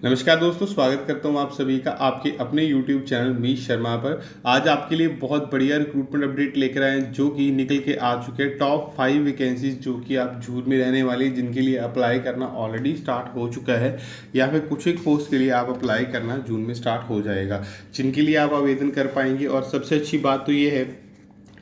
नमस्कार दोस्तों, स्वागत करता हूं आप सभी का आपके अपने YouTube चैनल मीश शर्मा पर। आज आपके लिए बहुत बढ़िया रिक्रूटमेंट अपडेट लेकर आए हैं जो कि निकल के आ चुके हैं। टॉप 5 वैकेंसीज जो कि आप जून में रहने वाली, जिनके लिए अप्लाई करना ऑलरेडी स्टार्ट हो चुका है या फिर कुछ एक पोस्ट के लिए आप अप्लाई करना जून में स्टार्ट हो जाएगा, जिनके लिए आप आवेदन कर पाएंगे। और सबसे अच्छी बात तो ये है,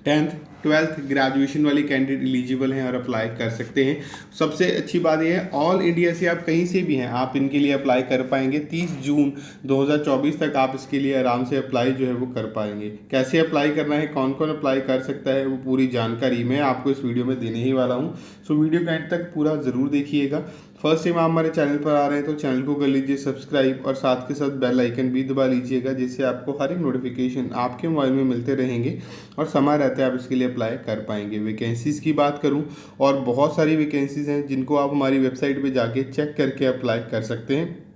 10th 12th ग्रेजुएशन वाले कैंडिडेट एलिजिबल हैं और अप्लाई कर सकते हैं। सबसे अच्छी बात यह है, ऑल इंडिया से आप कहीं से भी हैं आप इनके लिए अप्लाई कर पाएंगे। 30 जून 2024 तक आप इसके लिए आराम से अप्लाई जो है वो कर पाएंगे। कैसे अप्लाई करना है, कौन कौन अप्लाई कर सकता है, वो पूरी जानकारी मैं आपको इस वीडियो में देने ही वाला हूँ। सो वीडियो के एंड तक पूरा ज़रूर देखिएगा। फर्स्ट टाइम आप हमारे चैनल पर आ रहे हैं तो चैनल को कर लीजिए सब्सक्राइब और साथ के साथ बेल आइकन भी दबा लीजिएगा, जिससे आपको हर एक नोटिफिकेशन आपके मोबाइल में मिलते रहेंगे और समय रहते आप इसके लिए अप्लाई कर पाएंगे। वैकेंसीज़ की बात करूं, और बहुत सारी वैकेंसीज़ हैं जिनको आप हमारी वेबसाइट पे जाके चेक करके अप्लाई कर सकते हैं।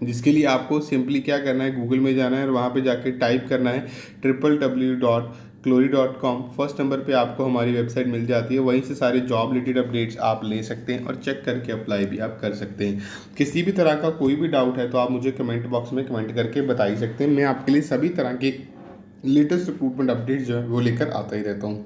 जिसके लिए आपको सिंपली क्या करना है, गूगल में जाना है और वहाँ पे जाके टाइप करना है www.glory.com। फर्स्ट नंबर पे आपको हमारी वेबसाइट मिल जाती है, वहीं से सारे जॉब रिलेटेड अपडेट्स आप ले सकते हैं और चेक करके अप्लाई भी आप कर सकते हैं। किसी भी तरह का कोई भी डाउट है तो आप मुझे कमेंट बॉक्स में कमेंट करके बता ही सकते हैं। मैं आपके लिए सभी तरह के लेटेस्ट रिक्रूटमेंट अपडेट जो है वो लेकर आता ही रहता हूँ।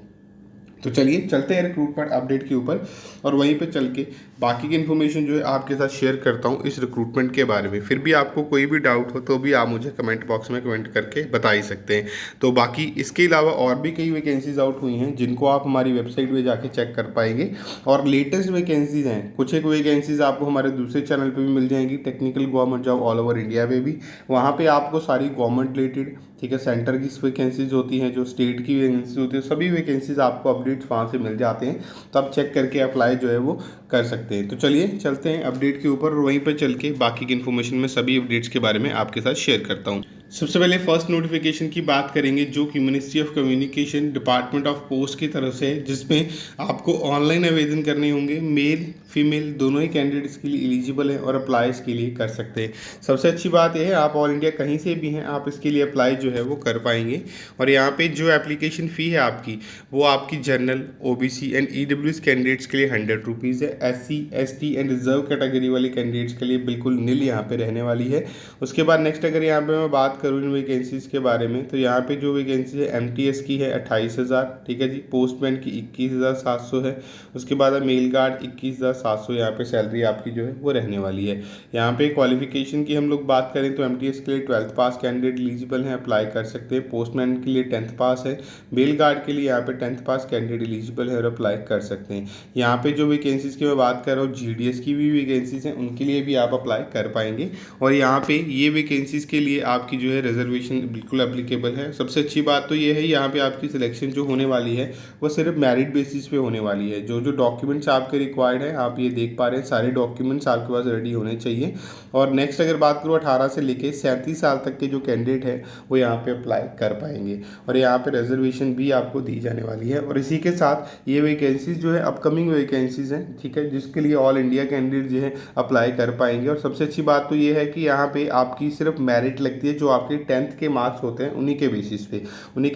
तो चलिए चलते हैं रिक्रूटमेंट अपडेट के ऊपर और वहीं पे चल के बाकी की इन्फॉर्मेशन जो है आपके साथ शेयर करता हूँ इस रिक्रूटमेंट के बारे में। फिर भी आपको कोई भी डाउट हो तो भी आप मुझे कमेंट बॉक्स में कमेंट करके बता ही सकते हैं। तो बाकी इसके अलावा और भी कई वैकेंसीज आउट हुई हैं जिनको आप हमारी वेबसाइट पे जाके चेक कर पाएंगे। और लेटेस्ट वैकेंसीज हैं, कुछ एक वैकेंसीज आपको हमारे दूसरे चैनल पर भी मिल जाएंगी, technical government job all over India में भी। वहाँ पर आपको सारी गवर्नमेंट रिलेटेड, ठीक है, सेंटर की वैकेंसीज होती हैं, जो स्टेट की वैकेंसीज होती है, सभी वैकेंसीज आपको अपडेट्स वहाँ से मिल जाते हैं। तो आप चेक करके अप्लाई जो है वो कर सकते हैं। तो चलिए चलते हैं अपडेट के ऊपर और वहीं पर चल के बाकी की इन्फॉर्मेशन में सभी अपडेट्स के बारे में आपके साथ शेयर करता हूँ। सबसे पहले फर्स्ट नोटिफिकेशन की बात करेंगे जो कि ministry of communication department of post की तरफ से है, जिसमें आपको ऑनलाइन आवेदन करने होंगे। मेल फीमेल दोनों ही कैंडिडेट इसके लिए एलिजिबल हैं और अप्लाई इसके लिए कर सकते हैं। सबसे अच्छी बात यह है, आप ऑल इंडिया कहीं से भी हैं आप इसके लिए अप्लाई जो है वो कर पाएंगे। और यहाँ पे जो एप्लीकेशन फ़ी है आपकी, वो आपकी general OBC and EWS candidates के लिए 100 रुपीज़ है। SC ST and reserve category वाले कैंडिडेट्स के लिए बिल्कुल नील यहाँ पे रहने वाली है। उसके बाद नेक्स्ट अगर यहाँ पे मैं बात करूँ इन वैकेंसीज़ के बारे में, तो यहाँ पे जो वैकेंसी है MTS की है 28,000, ठीक है जी। पोस्टमैन की 21,700 है। उसके बाद मेल गार्ड 21,700 यहाँ पे सैलरी आपकी जो है वो रहने वाली है। यहाँ पे क्वालिफिकेशन की हम लोग बात करें तो MTS के लिए 12th पास कैंडिडेट एलिजिबल हैं, अप्लाई कर सकते हैं। पोस्टमैन के लिए 10th पास है। मेल गार्ड के लिए यहाँ पे 10th पास कैंडिडेट एलिजिबल है और अप्लाई कर सकते हैं। यहाँ पे जो वैकेंसीज़ की मैं बात कर रहा हूँ, GDS की भी वैकेंसीज़ हैं, उनके लिए भी आप अप्लाई कर पाएंगे। और यहाँ पे ये वैकेंसीज़ के लिए आपकी जो है रिजर्वेशन बिल्कुल एप्लीकेबल है। सबसे अच्छी बात तो ये है, यहाँ पे आपकी सिलेक्शन जो होने वाली है वो सिर्फ मेरिट बेसिस पे होने वाली है। जो जो डॉक्यूमेंट्स आपके रिक्वायर्ड हैं आप ये देख पा रहे हैं, सारे डॉक्यूमेंट्स आपके पास रेडी होने चाहिए। और नेक्स्ट अगर बात करूँ 18 से लेके 37 साल तक के जो कैंडिडेट है वो यहाँ पे अप्लाई कर पाएंगे और यहाँ पे रिजर्वेशन भी आपको दी जाने वाली है। और इसी के साथ ये वैकेंसीज जो है अपकमिंग वैकेंसीज हैं, ठीक है, जिसके लिए ऑल इंडिया कैंडिडेट जो है अप्लाई कर पाएंगे। और सबसे अच्छी बात तो ये है कि यहाँ पे आपकी सिर्फ मेरिट लगती है, जो आपके 10th के मार्क्स होते हैं उन्हीं के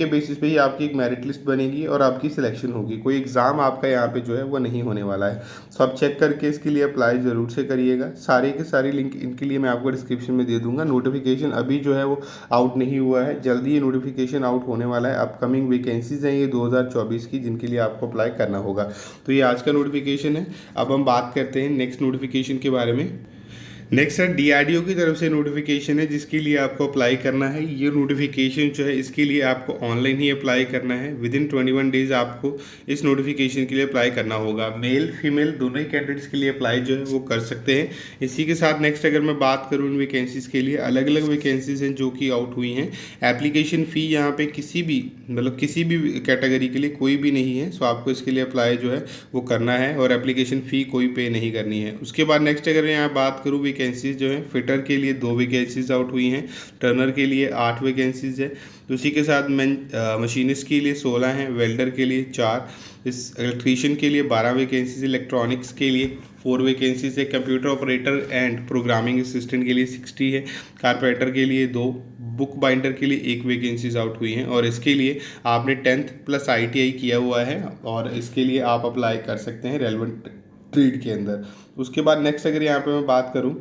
बेसिस पे ही आपकी एक मेरिट लिस्ट बनेगी और आपकी सिलेक्शन होगी। कोई एग्ज़ाम आपका यहाँ पे जो है वो नहीं होने वाला है। तो आप चेक करके इसके लिए अप्लाई ज़रूर से करिएगा। सारे के सारी लिंक इनके लिए मैं आपको डिस्क्रिप्शन में दे दूंगा। नोटिफिकेशन अभी जो है वो आउट नहीं हुआ है, जल्दी ये नोटिफिकेशन आउट होने वाला है। अपकमिंग वैकेंसीज हैं ये 2024 की, जिनके लिए आपको अप्लाई करना होगा। तो ये आज का नोटिफिकेशन है। अब हम बात करते हैं नेक्स्ट नोटिफिकेशन के बारे में। नेक्स्ट है DRDO की तरफ से नोटिफिकेशन है जिसके लिए आपको अप्लाई करना है। ये नोटिफिकेशन जो है इसके लिए आपको ऑनलाइन ही अप्लाई करना है। विदिन 21 डेज आपको इस नोटिफिकेशन के लिए अप्लाई करना होगा। मेल फीमेल दोनों ही कैंडिडेट्स के लिए अप्लाई जो है वो कर सकते हैं। इसी के साथ नेक्स्ट अगर मैं बात करूँ इन वैकेंसीज़ के लिए, अलग अलग वैकेंसीज हैं जो कि आउट हुई हैं। एप्लीकेशन फ़ी यहाँ पे किसी भी कैटेगरी के लिए कोई भी नहीं है। सो आपको इसके लिए अप्लाई जो है वो करना है और एप्लीकेशन फ़ी कोई पे नहीं करनी है। उसके बाद नेक्स्ट अगर यहाँ बात करूँ वैकेंसीज जो है, फिटर के लिए 2 वैकेंसीज आउट हुई हैं, टर्नर के लिए 8 वैकेंसीज है। उसी के साथ मशीनिस्ट के लिए 16 हैं, वेल्डर के लिए 4, इस इलेक्ट्रीशियन के लिए 12 वैकेंसीज, इलेक्ट्रॉनिक्स के लिए 4 वैकेंसीज है, computer operator and programming assistant के लिए 60 है, कारपेंटर के लिए 2, बुक बाइंडर के लिए 1 वैकेंसीज आउट हुई हैं। और इसके लिए आपने 10th प्लस ITI किया हुआ है और इसके लिए आप अप्लाई कर सकते हैं रेलेवेंट ट्रेड के अंदर। उसके बाद नेक्स्ट अगर यहाँ पे मैं बात करूँ,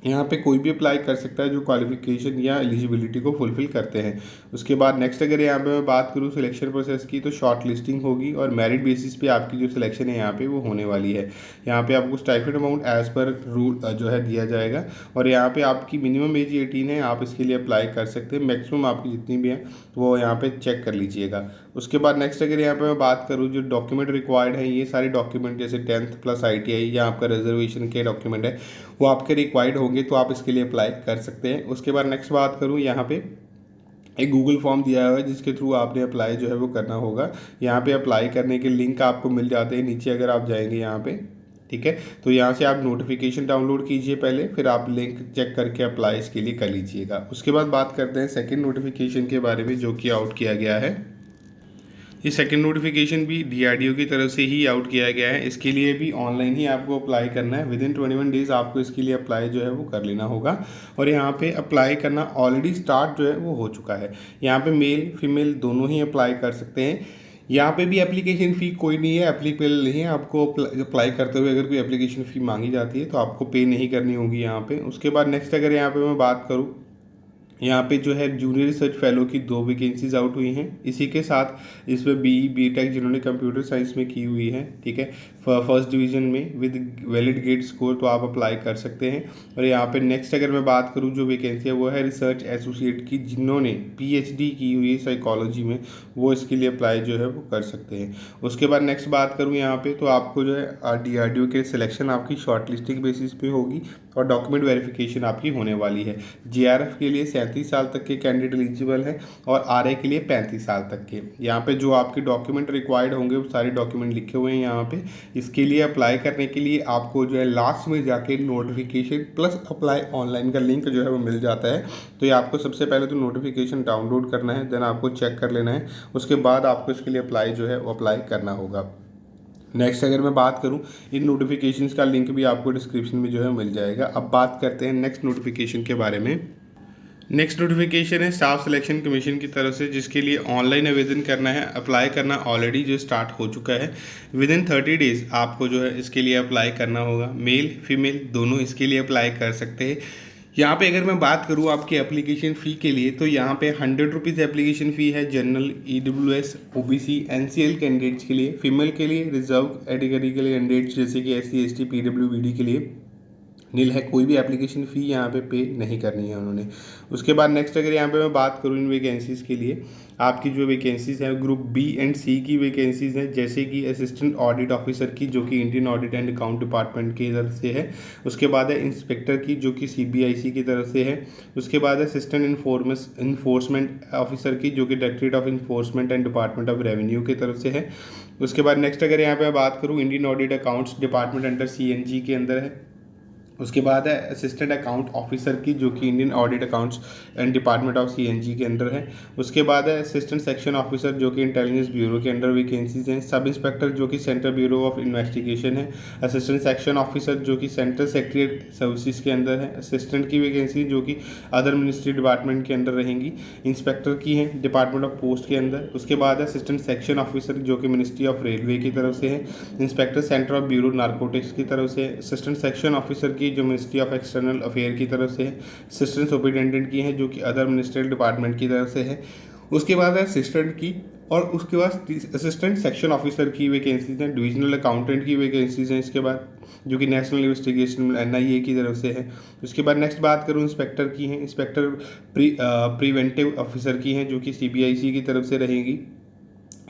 यहाँ पे कोई भी अप्लाई कर सकता है जो क्वालिफिकेशन या एलिजिबिलिटी को फुलफिल करते हैं। उसके बाद नेक्स्ट अगर यहाँ पे मैं बात करूँ सिलेक्शन प्रोसेस की, तो शॉर्ट लिस्टिंग होगी और मेरिट बेसिस पे आपकी जो सिलेक्शन है यहाँ पे वो होने वाली है। यहाँ पे आपको stipend amount as per rule जो है दिया जाएगा और यहाँ पे आपकी मिनिमम एज 18 है, आप इसके लिए अप्लाई कर सकते हैं। मैक्सिमम आपकी जितनी भी है वो यहाँ पे चेक कर लीजिएगा। उसके बाद नेक्स्ट अगर यहाँ पे मैं बात करूँ जो डॉक्यूमेंट रिक्वायर्ड है, ये सारे डॉक्यूमेंट जैसे 10th प्लस ITI या आपका रिजर्वेशन के डॉक्यूमेंट है वो आपके रिक्वायर्ड होंगे, तो आप इसके लिए अप्लाई कर सकते हैं। उसके बाद नेक्स्ट बात करूँ, यहाँ पे एक गूगल फॉर्म दिया हुआ है जिसके थ्रू आपने अप्लाई जो है वो करना होगा। यहाँ पे अप्लाई करने के लिंक आपको मिल जाते हैं नीचे अगर आप जाएंगे यहाँ पे, ठीक है। तो यहाँ से आप नोटिफिकेशन डाउनलोड कीजिए पहले, फिर आप लिंक चेक करके अप्लाई इसके लिए कर लीजिएगा। उसके बाद बात करते हैं सेकंड नोटिफिकेशन के बारे में जो कि आउट किया गया है। ये सेकंड नोटिफिकेशन भी DRDO की तरफ से ही आउट किया गया है। इसके लिए भी ऑनलाइन ही आपको अप्लाई करना है। विदिन 21 डेज़ आपको इसके लिए अप्लाई जो है वो कर लेना होगा और यहाँ पे अप्लाई करना ऑलरेडी स्टार्ट जो है वो हो चुका है। यहाँ पे मेल फीमेल दोनों ही अप्लाई कर सकते हैं। यहाँ पे भी एप्लीकेशन फ़ी कोई नहीं है, एप्लीकेबल नहीं है। आपको अप्लाई करते हुए अगर कोई एप्लीकेशन फ़ी मांगी जाती है तो आपको पे नहीं करनी होगी यहाँ पे। उसके बाद नेक्स्ट अगर यहाँ पे मैं बात करूँ, यहाँ पे जो है जूनियर रिसर्च फेलो की 2 वैकेंसीज आउट हुई हैं। इसी के साथ इसमें BE BTech जिन्होंने कंप्यूटर साइंस में की हुई है, ठीक है, फर्स्ट डिवीजन में विद वैलिड गेट स्कोर, तो आप अप्लाई कर सकते हैं। और यहाँ पे नेक्स्ट अगर मैं बात करूँ जो वैकेंसी है वो है रिसर्च एसोसिएट की, जिन्होंने PhD की हुई है साइकोलॉजी में, वो इसके लिए अप्लाई जो है वो कर सकते हैं। उसके बाद नेक्स्ट बात करूँ यहाँ पे, तो आपको जो है DRDO के सिलेक्शन आपकी शॉर्ट लिस्टिंग बेसिस पे होगी और डॉक्यूमेंट वेरिफिकेशन आपकी होने वाली है। JRF के लिए 37 साल तक के कैंडिडेट एलिजिबल हैं और RA के लिए 35 साल तक के। यहाँ पे जो आपके डॉक्यूमेंट रिक्वायर्ड होंगे वो सारे डॉक्यूमेंट लिखे हुए हैं यहाँ पे। इसके लिए अप्लाई करने के लिए आपको जो है लास्ट में जाके नोटिफिकेशन प्लस अप्लाई ऑनलाइन का लिंक जो है वो मिल जाता है। तो ये आपको सबसे पहले तो नोटिफिकेशन डाउनलोड करना है, देन आपको चेक कर लेना है। उसके बाद आपको इसके लिए अप्लाई जो है वो अप्लाई करना होगा। नेक्स्ट अगर मैं बात करूं, इन नोटिफिकेशंस का लिंक भी आपको डिस्क्रिप्शन में जो है मिल जाएगा। अब बात करते हैं नेक्स्ट नोटिफिकेशन के बारे में। नेक्स्ट नोटिफिकेशन है स्टाफ सिलेक्शन कमीशन की तरफ से, जिसके लिए ऑनलाइन आवेदन करना है। अप्लाई करना ऑलरेडी जो स्टार्ट हो चुका है। विदिन 30 डेज़ आपको जो है इसके लिए अप्लाई करना होगा। मेल फीमेल दोनों इसके लिए अप्लाई कर सकते हैं। यहाँ पे अगर मैं बात करूँ आपकी एप्लीकेशन फ़ी के लिए, तो यहाँ पे 100 रुपीज़ एप्लीकेशन फ़ी है general, EWS, OBC, NCL candidates के लिए। फीमेल के लिए रिजर्व कैटेगरी के लिए कैंडिडेट्स जैसे कि SC ST PWBD के लिए नील है। कोई भी एप्लीकेशन फ़ी यहाँ पे नहीं करनी है उन्होंने। उसके बाद नेक्स्ट अगर यहाँ पे मैं बात करूँ इन वैकेंसीज़ के लिए, आपकी जो वैकेंसीज़ हैं ग्रुप B एंड C की वैकेंसीज़ हैं, जैसे कि असिस्टेंट ऑडिट ऑफिसर की जो कि Indian audit and account department की तरफ से है। उसके बाद है इंस्पेक्टर की जो कि CBIC की तरफ से है। उसके बाद है असिस्टेंट इन्फोर्समेंट ऑफिसर की जो कि directorate of enforcement and department of revenue की तरफ से है। उसके बाद नेक्स्ट अगर यहाँ पे बात करूँ Indian audit accounts department under CNG के अंदर है। उसके बाद है असिस्टेंट अकाउंट ऑफिसर की जो कि Indian audit accounts and department of CNG के अंदर है। उसके बाद है असिस्टेंट सेक्शन ऑफिसर जो कि इंटेलिजेंस ब्यूरो के अंडर वैकेंसीज हैं। सब इंस्पेक्टर जो कि सेंट्रल ब्यूरो ऑफ इन्वेस्टिगेशन है। असिस्टेंट सेक्शन ऑफिसर जो कि सेंट्रल सेक्रेटरीट सर्विसेज के अंदर है। असिस्टेंट की वैकेंसी जो कि अदर मिनिस्ट्री डिपार्टमेंट के अंदर रहेंगी। इंस्पेक्टर की है डिपार्टमेंट ऑफ पोस्ट के अंदर। उसके बाद है असिस्टेंट सेक्शन ऑफिसर जो कि मिनिस्ट्री ऑफ रेलवे की तरफ से है। Inspector centre of bureau narcotics की तरफ से। असिस्टेंट सेक्शन ऑफिसर की जो मिनिस्ट्री ऑफ एक्सटर्नल अफेयर की तरफ से है। असिस्टेंट सुपरिटेंडेंट की है जो कि अदर मिनिस्ट्रियल डिपार्टमेंट की तरफ से है। उसके बाद है असिस्टेंट की, और उसके बाद असिस्टेंट सेक्शन ऑफिसर की वैकेंसीज हैं। डिविजनल अकाउंटेंट की वैकेंसीज हैं इसके बाद, जो कि नेशनल इन्वेस्टिगेशन NIA की तरफ से है। उसके बाद नेक्स्ट बात करूँ इंस्पेक्टर की हैं। इंस्पेक्टर प्रिवेंटिव ऑफिसर की हैं जो कि CBIC की तरफ से रहेंगी।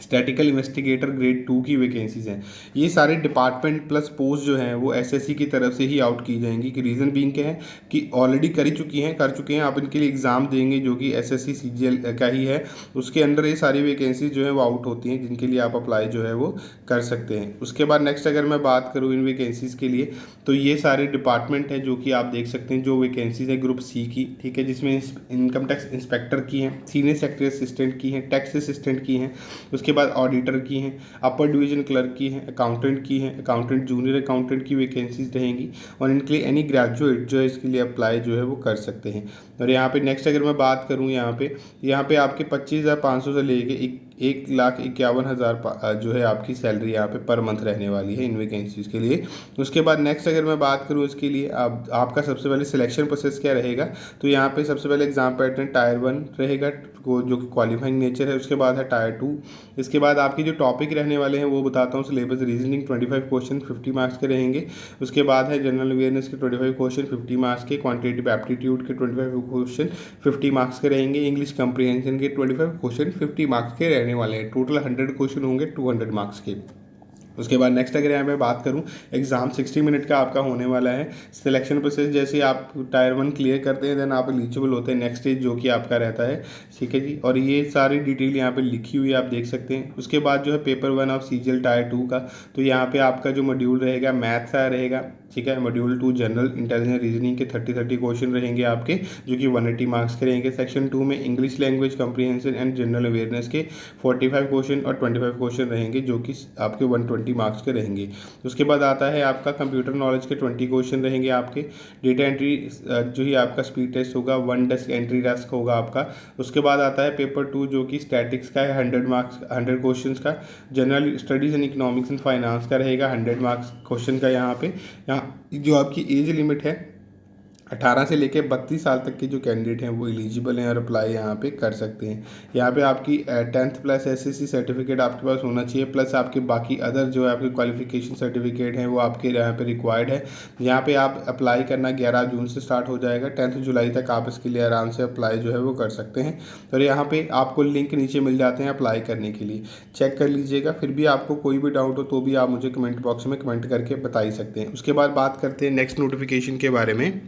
स्टैटिकल इन्वेस्टिगेटर ग्रेड 2 की वैकेंसीज हैं। ये सारे डिपार्टमेंट प्लस पोस्ट जो हैं वो SSC की तरफ से ही आउट की जाएंगी। कि रीज़न बीइंग क्या है कि ऑलरेडी कर चुके हैं आप इनके लिए एग्ज़ाम देंगे जो कि SSC CGL का ही है। उसके अंदर ये सारी वैकेंसीज जो है वो आउट होती हैं, जिनके लिए आप अप्लाई जो है वो कर सकते हैं। उसके बाद नेक्स्ट अगर मैं बात करूँ इन वैकेंसीज़ के लिए, तो ये सारे डिपार्टमेंट हैं जो कि आप देख सकते हैं जो वैकेंसीज है ग्रुप C की, ठीक है, जिसमें इनकम टैक्स इंस्पेक्टर की हैं, सीनियर सेक्रेटरी असिस्टेंट की हैं, टैक्स असिस्टेंट की हैं। उसके बाद ऑडिटर की हैं, अपर डिवीजन क्लर्क की हैं, अकाउंटेंट की हैं, अकाउंटेंट जूनियर अकाउंटेंट की वैकेंसीज रहेंगी। और इनके लिए एनी ग्रेजुएट जो है इसके लिए अप्लाई जो है वो कर सकते हैं। और यहाँ पे नेक्स्ट अगर मैं बात करूँ यहाँ पे आपके 25,500 से लेके 1,51,000 जो है आपकी सैलरी यहाँ पे पर मंथ रहने वाली है इन वैकेंसीज़ के लिए। उसके बाद नेक्स्ट अगर मैं बात करूँ इसके लिए आपका सबसे पहले सिलेक्शन प्रोसेस क्या रहेगा, तो यहाँ पे सबसे पहले एग्जाम पैटर्न टायर 1 रहेगा जो कि क्वालिफाइंग नेचर है। उसके बाद है टायर 2। इसके बाद आपकी जो टॉपिक रहने वाले हैं वो बताता हूँ। सिलेबस रीजनिंग 25 क्वेश्चन 50 मार्क्स के रहेंगे। उसके बाद है जनरल अवेयरनेस के 25 क्वेश्चन 50 मार्क्स के। क्वांटिटेटिव एप्टीट्यूड के 25 क्वेश्चन 50 मार्क्स के रहेंगे। इंग्लिश कंप्रीहेंशन के 25 क्वेश्चन 50 मार्क्स के रहने वाले हैं। टोटल 100 क्वेश्चन होंगे 200 मार्क्स के। उसके बाद नेक्स्ट अगर यहाँ पे बात करूँ, एग्जाम 60 मिनट का आपका होने वाला है। सिलेक्शन प्रोसेस जैसे आप टायर 1 क्लियर करते हैं देन आप एलिजिबल होते हैं नेक्स्ट स्टेज जो कि आपका रहता है, ठीक है जी। और ये सारी डिटेल यहाँ पे लिखी हुई आप देख सकते हैं। उसके बाद जो है पेपर 1 ऑफ सीजीएल टायर 2 का, तो यहाँ पे आपका जो मॉड्यूल रहेगा मैथ्स का रहेगा, ठीक है। मॉड्यूल 2 जनरल इंटेलिजेंस रीजनिंग के 30 क्वेश्चन रहेंगे आपके जो कि 180 मार्क्स के रहेंगे। सेक्शन 2 में English language comprehension and general awareness के 45 क्वेश्चन और 25 क्वेश्चन रहेंगे जो कि आपके 120 मार्क्स के रहेंगे। उसके बाद आता है आपका कंप्यूटर नॉलेज के 20 क्वेश्चन रहेंगे आपके। डेटा एंट्री जो ही आपका स्पीड टेस्ट होगा, 1 डेस्क एंट्री टास्क होगा आपका। उसके बाद आता है पेपर 2 जो कि स्टैटिक्स का है, 100 मार्क्स 100 क्वेश्चन का। General studies and economics and finance का रहेगा 100 मार्क्स क्वेश्चन का। यहाँ पे जो आपकी एज लिमिट है 18 से लेकर 32 साल तक के जो कैंडिडेट हैं वो एलिजिबल हैं और अप्लाई यहाँ पे कर सकते हैं। यहाँ पे आपकी 10th प्लस एसएससी सर्टिफिकेट आपके पास होना चाहिए, प्लस आपके बाकी अदर जो है आपके क्वालिफिकेशन सर्टिफिकेट हैं वो आपके यहाँ पे रिक्वायर्ड है। यहाँ पे आप अप्लाई करना 11 जून से स्टार्ट हो जाएगा। 10 जुलाई तक आप इसके लिए आराम से अप्लाई जो है वो कर सकते हैं। और यहाँ पर आपको लिंक नीचे मिल जाते हैं अप्लाई करने के लिए, चेक कर लीजिएगा। फिर भी आपको कोई भी डाउट हो तो भी आप मुझे कमेंट बॉक्स में कमेंट करके बता ही सकते हैं। उसके बाद बात करते हैं नेक्स्ट नोटिफिकेशन के बारे में।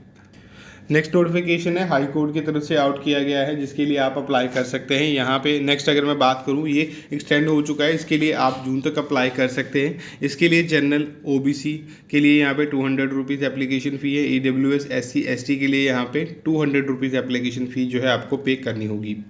नेक्स्ट नोटिफिकेशन है हाई कोर्ट की तरफ से आउट किया गया है जिसके लिए आप अप्लाई कर सकते हैं। यहाँ पे नेक्स्ट अगर मैं बात करूँ, ये एक्सटेंड हो चुका है, इसके लिए आप जून तक अप्लाई कर सकते हैं। इसके लिए जनरल ओबीसी के लिए यहाँ पे 200 रुपीज़ एप्लीकेशन फ़ी है। ईडब्ल्यूएस SC ST के लिए यहाँ पे 200 रुपीज़ एप्लीकेशन फ़ी जो है आपको पे करनी होगी।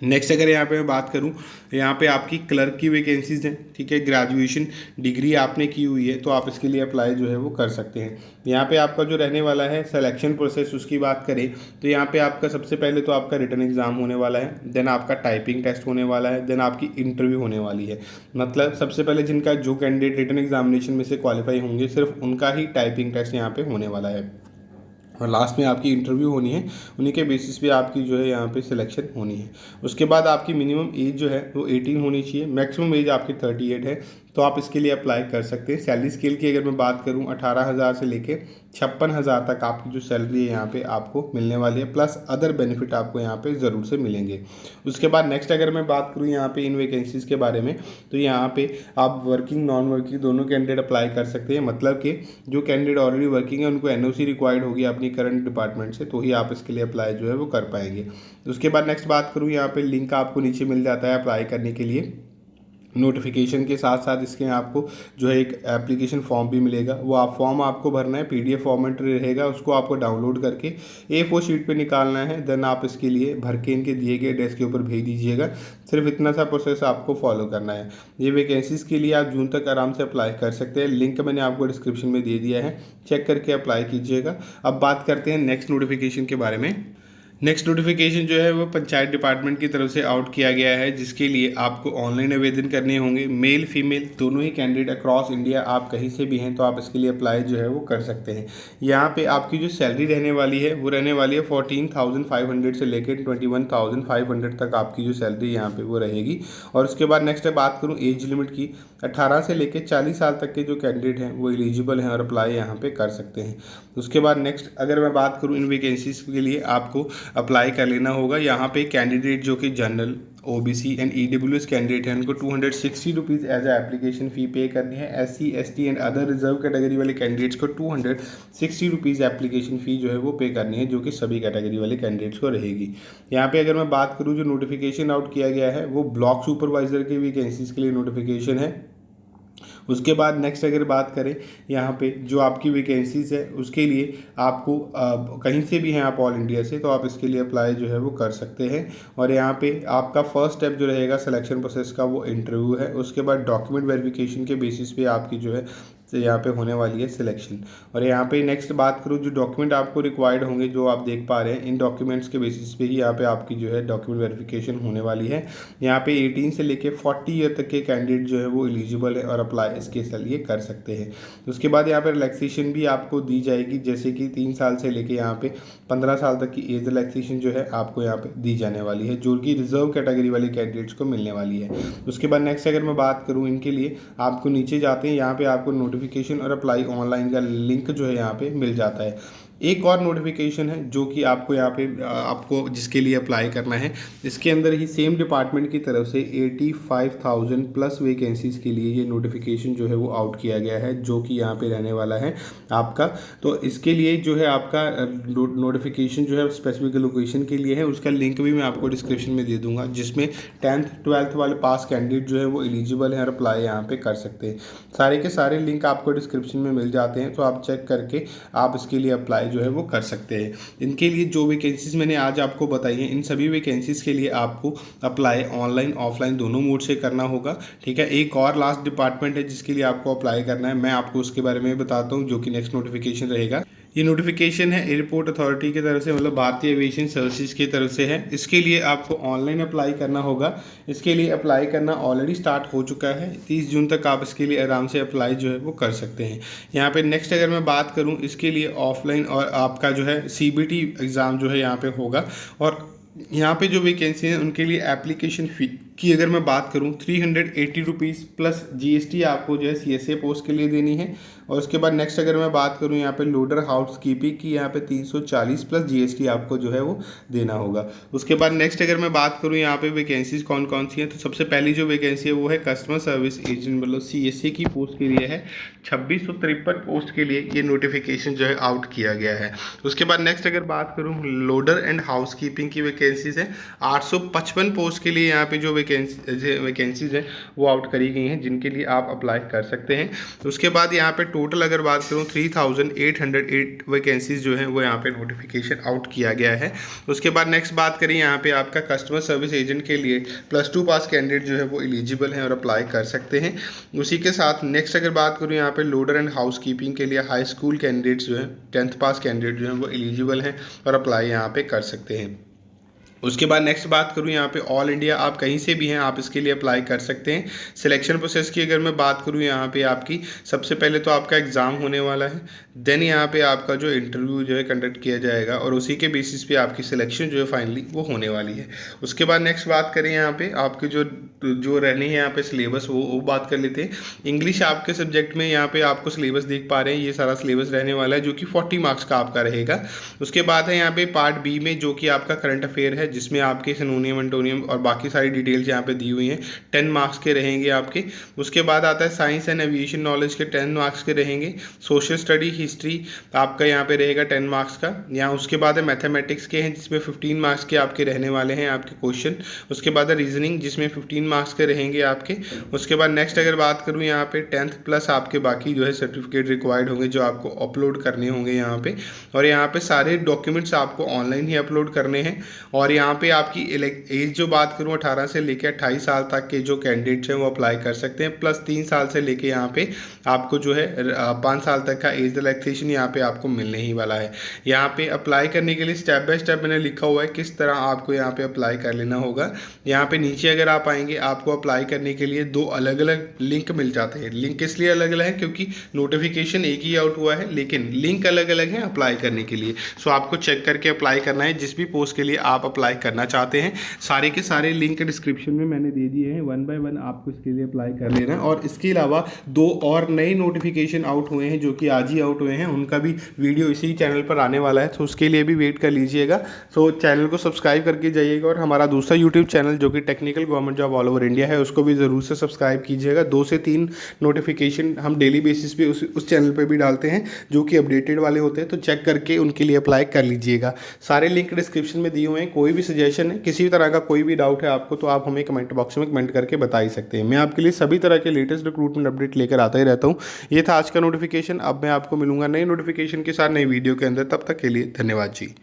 नेक्स्ट अगर यहाँ पे मैं बात करूँ, यहाँ पे आपकी क्लर्क की वैकेंसीज़ हैं, ठीक है। ग्रेजुएशन डिग्री आपने की हुई है तो आप इसके लिए अप्लाई जो है वो कर सकते हैं। यहाँ पे आपका जो रहने वाला है सिलेक्शन प्रोसेस उसकी बात करें तो यहाँ पे आपका सबसे पहले तो आपका रिटन एग्ज़ाम होने वाला है, देन आपका टाइपिंग टेस्ट होने वाला है, देन आपकी इंटरव्यू होने वाली है। मतलब सबसे पहले जिनका जो कैंडिडेट रिटन एग्जामिनेशन में से क्वालिफाई होंगे सिर्फ उनका ही टाइपिंग टेस्ट यहाँ पे होने वाला है और लास्ट में आपकी इंटरव्यू होनी है। उन्हीं के बेसिस पे आपकी जो है यहाँ पे सिलेक्शन होनी है। उसके बाद आपकी मिनिमम एज जो है वो 18 होनी चाहिए, मैक्सिमम एज आपकी 38 है तो आप इसके लिए अप्लाई कर सकते हैं। सैलरी स्केल की अगर मैं बात करूँ 18,000 से लेके 56,000 तक आपकी जो सैलरी है यहाँ पे आपको मिलने वाली है, प्लस अदर बेनिफिट आपको यहाँ पे ज़रूर से मिलेंगे। उसके बाद नेक्स्ट अगर मैं बात करूँ यहाँ पे इन वैकेंसीज़ के बारे में तो यहाँ पे आप वर्किंग नॉन वर्किंग दोनों कैंडिडेट अप्लाई कर सकते हैं। मतलब कि जो कैंडिडेट ऑलरेडी वर्किंग है उनको NOC रिक्वायर्ड होगी अपनी करंट डिपार्टमेंट से, तो ही आप इसके लिए अप्लाई जो है वो कर पाएंगे। उसके बाद नेक्स्ट बात करूँ, यहाँ पे लिंक आपको नीचे मिल जाता है अप्लाई करने के लिए। नोटिफिकेशन के साथ साथ इसके आपको जो है एक एप्लीकेशन फॉर्म भी मिलेगा, वो आप फॉर्म आपको भरना है, PDF फॉर्मेट रहेगा, उसको आपको डाउनलोड करके A4 शीट पे निकालना है। देन आप इसके लिए भर के इनके दिए गए एड्रेस के ऊपर भेज दीजिएगा। सिर्फ इतना सा प्रोसेस आपको फॉलो करना है। ये वैकेंसीज़ के लिए आप जून तक आराम से अप्लाई कर सकते हैं। लिंक मैंने आपको डिस्क्रिप्शन में दे दिया है, चेक करके अप्लाई कीजिएगा। अब बात करते हैं नेक्स्ट नोटिफिकेशन के बारे में। नेक्स्ट नोटिफिकेशन जो है वो पंचायत डिपार्टमेंट की तरफ से आउट किया गया है जिसके लिए आपको ऑनलाइन आवेदन करने होंगे। मेल फीमेल दोनों ही कैंडिडेट अक्रॉस इंडिया आप कहीं से भी हैं तो आप इसके लिए अप्लाई जो है वो कर सकते हैं। यहाँ पे आपकी जो सैलरी रहने वाली है वो रहने वाली है 14,500 से लेकर 21,500 तक आपकी जो सैलरी यहाँ पे वो रहेगी। और उसके बाद नेक्स्ट बात करूँ एज लिमिट की, 18 से लेकर 40 साल तक के जो कैंडिडेट हैं वो एलिजिबल हैं और अप्लाई यहाँ पे कर सकते हैं। उसके बाद नेक्स्ट अगर मैं बात करूँ इन वैकेंसीज़ के लिए आपको अप्लाई कर लेना होगा। यहाँ पे कैंडिडेट जो कि general OBC and EWS candidate हैं उनको 260 rupees as a application fee pay करनी है। SC ST and other reserve category वाले कैंडिडेट्स को 260 रुपीज़ एप्लीकेशन फ़ी जो है वो पे करनी है, जो कि सभी कैटेगरी वाले कैंडिडेट्स को रहेगी। यहाँ पे अगर मैं बात करूँ जो नोटिफिकेशन आउट किया गया है वो ब्लॉक सुपरवाइज़र की वैकेंसीज़ के लिए नोटिफिकेशन है। उसके बाद नेक्स्ट अगर बात करें यहाँ पे जो आपकी वैकेंसीज़ है उसके लिए आपको कहीं से भी हैं आप ऑल इंडिया से तो आप इसके लिए अप्लाई जो है वो कर सकते हैं। और यहाँ पे आपका फर्स्ट स्टेप जो रहेगा सिलेक्शन प्रोसेस का वो इंटरव्यू है। उसके बाद डॉक्यूमेंट वेरिफिकेशन के बेसिस पे आपकी जो है यहाँ पे होने वाली है सिलेक्शन। और यहाँ पे नेक्स्ट बात करूँ, जो डॉक्यूमेंट आपको रिक्वायर्ड होंगे जो आप देख पा रहे हैं, इन डॉक्यूमेंट्स के बेसिस पे ही यहाँ पे आपकी जो है डॉक्यूमेंट वेरिफिकेशन होने वाली है। यहाँ पे 18 से लेके 40 ईयर तक के कैंडिडेट जो है वो एलिजिबल है और अप्लाई इसके लिए कर सकते हैं। उसके बाद यहाँ पे रिलैक्सेशन भी आपको दी जाएगी, जैसे कि 3 साल से लेके यहाँ पे 15 साल तक की एज रिलैक्सेशन जो है आपको यहाँ पे दी जाने वाली है, जो कि रिजर्व कैटेगरी वाले कैंडिडेट्स को मिलने वाली है। उसके बाद नेक्स्ट अगर मैं बात करूँ इनके लिए, आपको नीचे जाते हैं, यहाँ पे आपको नोटिफिकेशन और अप्लाई ऑनलाइन का लिंक जो है यहाँ पे मिल जाता है। एक और नोटिफिकेशन है जो कि आपको यहाँ पे आपको जिसके लिए अप्लाई करना है, इसके अंदर ही सेम डिपार्टमेंट की तरफ से 85,000 प्लस वैकेंसीज़ के लिए ये नोटिफिकेशन जो है वो आउट किया गया है, जो कि यहाँ पे रहने वाला है आपका। तो इसके लिए जो है आपका नोटिफिकेशन जो है स्पेसिफिक लोकेशन के लिए है, उसका लिंक भी मैं आपको डिस्क्रिप्शन में दे दूंगा, जिसमें 10th 12th वाले पास कैंडिडेट जो है वो एलिजिबल हैं और अप्लाई यहाँ पे कर सकते हैं। सारे के सारे लिंक आपको डिस्क्रिप्शन में मिल जाते हैं, तो आप चेक करके आप इसके लिए अप्लाई जो है वो कर सकते हैं। इनके लिए जो वैकेंसीज मैंने आज आपको बताई हैं, इन सभी वैकेंसीज के लिए आपको अप्लाई ऑनलाइन ऑफलाइन दोनों मोड से करना होगा, ठीक है। एक और लास्ट डिपार्टमेंट है जिसके लिए आपको अप्लाई करना है, मैं आपको उसके बारे में बताता हूँ, जो कि नेक्स्ट नोटिफिकेशन रहेगा। ये नोटिफिकेशन है एयरपोर्ट अथॉरिटी की तरफ से, मतलब भारतीय एविएशन सर्विसेज की तरफ से है। इसके लिए आपको ऑनलाइन अप्लाई करना होगा। इसके लिए अप्लाई करना ऑलरेडी स्टार्ट हो चुका है, 30 जून तक आप इसके लिए आराम से अप्लाई जो है वो कर सकते हैं। यहाँ पे नेक्स्ट अगर मैं बात करूँ, इसके लिए ऑफलाइन और आपका जो है CBT एग्ज़ाम जो है यहाँ पे होगा। और यहाँ पे जो वैकेंसी है उनके लिए एप्लीकेशन फ़ी की अगर मैं बात करूँ 380 रुपीज़ प्लस GST आपको जो है CSA पोस्ट के लिए देनी है। और उसके बाद नेक्स्ट अगर मैं बात करूँ यहाँ पे लोडर हाउस कीपिंग की, यहाँ पे 340 प्लस GST आपको जो है वो देना होगा। उसके बाद नेक्स्ट अगर मैं बात करूँ यहाँ पे वैकेंसीज कौन कौन सी हैं, तो सबसे पहली जो वैकेंसी है वो है कस्टमर सर्विस एजेंट, मतलब CSA की पोस्ट के लिए है। 2653 पोस्ट के लिए ये नोटिफिकेशन जो है आउट किया गया है। उसके बाद नेक्स्ट अगर बात करूँ लोडर एंड हाउस कीपिंग की वैकेंसीज है, 855 पोस्ट के लिए यहाँ पे जो वैकेंसीज है वो आउट करी गई हैं, जिनके लिए आप अप्लाई कर सकते हैं। उसके बाद यहाँ पे टोटल अगर बात करूँ 3808 वैकेंसीज जो है वो यहाँ पे नोटिफिकेशन आउट किया गया है। उसके बाद नेक्स्ट बात करें यहाँ पे आपका कस्टमर सर्विस एजेंट के लिए +2 पास कैंडिडेट जो है वो एलिजिबल हैं और अप्लाई कर सकते हैं। उसी के साथ नेक्स्ट अगर बात करूँ यहाँ पे लोडर एंड हाउस कीपिंग के लिए हाई स्कूल कैंडिडेट्स जो है 10th पास कैंडिडेट जो है वो एलिजिबल हैं और अप्लाई यहाँ पे कर सकते हैं। उसके बाद नेक्स्ट बात करूँ यहाँ पे ऑल इंडिया आप कहीं से भी हैं आप इसके लिए अप्लाई कर सकते हैं। सिलेक्शन प्रोसेस की अगर मैं बात करूँ यहाँ पे आपकी सबसे पहले तो आपका एग्ज़ाम होने वाला है, देन यहाँ पे आपका जो इंटरव्यू जो है कंडक्ट किया जाएगा और उसी के बेसिस पे आपकी सिलेक्शन जो है फाइनली वो होने वाली है। उसके बाद नेक्स्ट बात करें यहाँ पे आपके जो रहनी है यहाँ पे सिलेबस वो बात कर लेते हैं। इंग्लिश आपके सब्जेक्ट में यहाँ पे आपको सिलेबस देख पा रहे हैं, ये सारा सिलेबस रहने वाला है जो कि 40 मार्क्स का आपका रहेगा। उसके बाद है यहाँ पे पार्ट B में जो कि आपका करंट अफेयर है, जिसमें आपके सिनोनियम एंटोनियम और बाकी सारी डिटेल्स यहाँ पे दी हुई हैं, 10 मार्क्स के रहेंगे आपके। उसके बाद आता है साइंस एंड एविएशन नॉलेज के 10 मार्क्स के रहेंगे। सोशल स्टडी हिस्ट्री आपका यहाँ पे रहेगा 10 मार्क्स का। यहाँ उसके बाद है मैथमेटिक्स के हैं जिसमें 15 मार्क्स के आपके रहने वाले हैं आपके क्वेश्चन। उसके बाद है रीजनिंग जिसमें 15 मार्क्स के रहेंगे आपके। उसके बाद नेक्स्ट अगर बात करूँ यहाँ पे 10th प्लस आपके बाकी जो है सर्टिफिकेट रिक्वायर्ड होंगे जो आपको अपलोड करने होंगे यहाँ पे। और यहाँ पे सारे डॉक्यूमेंट्स आपको ऑनलाइन ही अपलोड करने हैं। और यहाँ पे आपकी एज जो बात करूँ 18 से लेकर 28 साल तक के जो कैंडिडेट्स हैं वो अप्लाई कर सकते हैं, प्लस 3 साल से लेके यहाँ पे आपको जो है 5 साल तक का एज रिलैक्सेशन यहाँ पे आपको मिलने ही वाला है। यहाँ पे अप्लाई करने के लिए स्टेप बाय स्टेप मैंने लिखा हुआ है किस तरह आपको यहाँ पे अप्लाई कर लेना होगा। यहाँ पे नीचे अगर आप आएंगे आपको अप्लाई करने के लिए 2 अलग अलग लिंक मिल जाते हैं। लिंक इसलिए अलग अलग है क्योंकि नोटिफिकेशन एक ही आउट हुआ है लेकिन लिंक अलग अलग है अप्लाई करने के लिए। सो आपको चेक करके अप्लाई करना है जिस भी पोस्ट के लिए आप अप्लाई करना चाहते हैं। सारे के सारे लिंक डिस्क्रिप्शन में मैंने दे दिए हैं, 1 बाय 1 आपको इसके लिए अप्लाई कर लेना है। और इसके अलावा 2 और नए नोटिफिकेशन आउट हुए हैं जो कि आज ही आउट हुए हैं, उनका भी वीडियो इसी चैनल पर आने वाला है, तो उसके लिए भी वेट कर लीजिएगा। तो चैनल को सब्सक्राइब करके जाइएगा और हमारा दूसरा यूट्यूब चैनल जो कि technical government job all over India है उसको भी ज़रूर से सब्सक्राइब कीजिएगा। 2 से 3 नोटिफिकेशन हम डेली बेसिस पे उस चैनल पर भी डालते हैं जो कि अपडेटेड वाले होते हैं, तो चेक करके उनके लिए अप्लाई कर लीजिएगा। सारे लिंक डिस्क्रिप्शन में दिए हुए हैं। कोई भी सजेशन है, किसी भी तरह का कोई भी डाउट है आपको, तो आप हमें कमेंट बॉक्स में कमेंट करके बता ही सकते हैं। मैं आपके लिए सभी तरह के लेटेस्ट रिक्रूटमेंट अपडेट लेकर आता ही रहता हूँ। ये था आज का नोटिफिकेशन। अब मैं आपको मिलूंगा नई नोटिफिकेशन के साथ नई वीडियो के अंदर। तब तक के लिए धन्यवाद जी।